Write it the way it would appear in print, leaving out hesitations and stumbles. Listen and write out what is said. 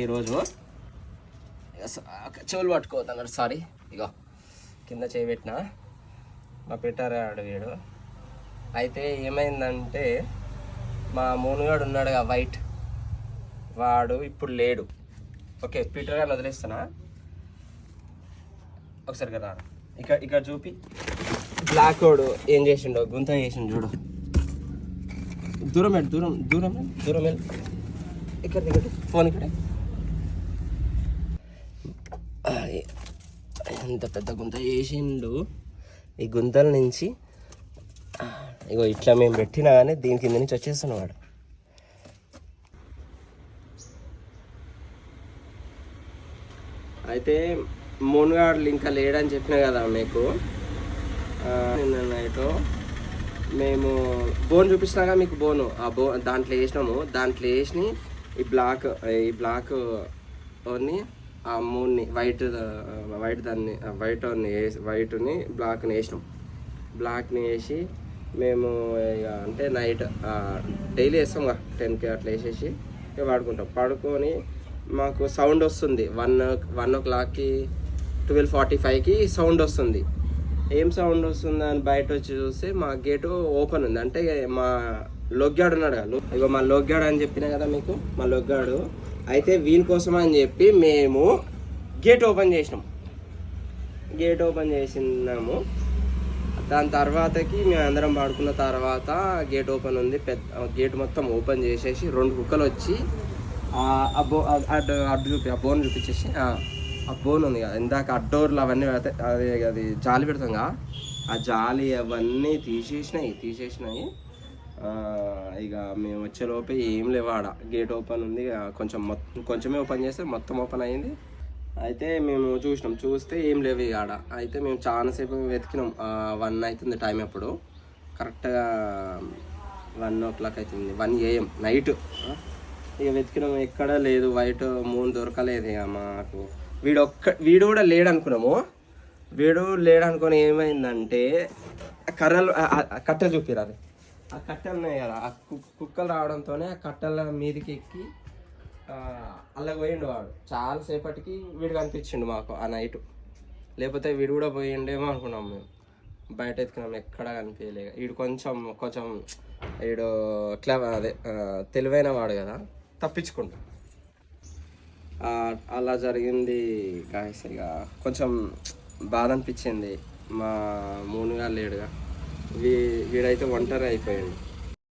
ఈరోజు చెవులు పట్టుకోతాను, సారీ, ఇగో కింద చేయబెట్టిన మా పెట్టారాడు వీడు. అయితే ఏమైందంటే మా మూనుగాడు ఉన్నాడుగా వైట్, వాడు ఇప్పుడు లేడు. ఓకే, పీటర్ గారిని వదిలేస్తున్నా ఒకసారి కదా. ఇక్కడ చూపి, బ్లాక్ వాడు ఏం చేసిండో, గుంత చేసిండు చూడు. దూరం వెళ్ళి దూరం వెళ్ళి ఇక్కడ ఫోన్ ఇక్కడ. ఎంత పెద్ద గుంత చేసిండు. ఈ గుంతల నుంచి ఇగో ఇట్లా మేము పెట్టినా కానీ దీని కింద నుంచి వచ్చేస్తున్నాడు. అయితే మూనుగాడులు ఇంకా లేడని చెప్పినా కదా మీకు. నిన్న నైట్ మేము బోన్ చూపించినాగా మీకు, దాంట్లో వేసినాము. దాంట్లో వేసి ఈ బ్లాక్ ఆ మూన్ని వైట్ని బ్లాక్ని వేసినాం. బ్లాక్ని వేసి మేము ఇక అంటే నైట్ డైలీ వేస్తాం 10కి అట్లా వేసేసి ఇక పడుకుంటాం. పడుకొని మాకు సౌండ్ వస్తుంది 1 o'clockకి 12:45కి సౌండ్ వస్తుంది. ఏం సౌండ్ వస్తుంది అని బయట వచ్చి చూస్తే మా గేటు ఓపెన్ ఉంది. అంటే మా లొగ్గాడు ఉన్నాడు కదా, ఇగో మా లొగ్గాడు అని చెప్పినా కదా మీకు, మా లొగ్గాడు. అయితే వీని కోసం అని చెప్పి మేము గేట్ ఓపెన్ చేసినాము. దాని తర్వాతకి మేము అందరం పడుకున్న తర్వాత గేట్ ఓపెన్ ఉంది. గేట్ మొత్తం ఓపెన్ చేసేసి 2 కుక్కలు వచ్చి అడ్డు చూపి ఆ బోన్ చూపించేసి, ఆ బోన్ ఉంది కదా ఇందాక అడ్డోర్లు అవన్నీ అది జాలి పెడతాం, ఆ జాలి అవన్నీ తీసేసినాయి. ఇక మేము వచ్చేలోపే ఏం లేవు ఆడ. గేట్ ఓపెన్ ఉంది, కొంచెమే ఓపెన్ చేస్తే మొత్తం ఓపెన్ అయింది. అయితే మేము చూస్తే ఏం లేవు ఆడ. అయితే మేము చాలాసేపు వెతికినాం. 1 అవుతుంది టైం. అప్పుడు కరెక్ట్గా 1 o'clock అవుతుంది, 1 AM నైట్. ఇక వెతికినాము, ఎక్కడ లేదు. వైట్ మూన్ దొరకలేదు. ఇక మాకు వీడు కూడా లేడనుకున్నాము. లేడనుకొని ఏమైందంటే కట్టెలు చూపిరాలి. ఆ కట్టెలు ఉన్నాయి కదా, ఆ కుక్కలు రావడంతోనే ఆ కట్టెల మీదకి ఎక్కి అలా పోయిండు వాడు. చాలాసేపటికి వీడు కనిపించిండు మాకు ఆ నైట్. లేకపోతే వీడు కూడా పోయిండేమో అనుకున్నాం మేము. బయట ఎత్తుకున్నాం, ఎక్కడా కనిపించలేక. వీడు కొంచెం వీడు తెలివైన వాడు కదా, తప్పించుకుంటా. అలా జరిగింది గాయస్. ఇక కొంచెం బాధ అనిపించింది. మా మూనుగా లేడుగా, వీడైతే ఒంటరి అయిపోయాడు.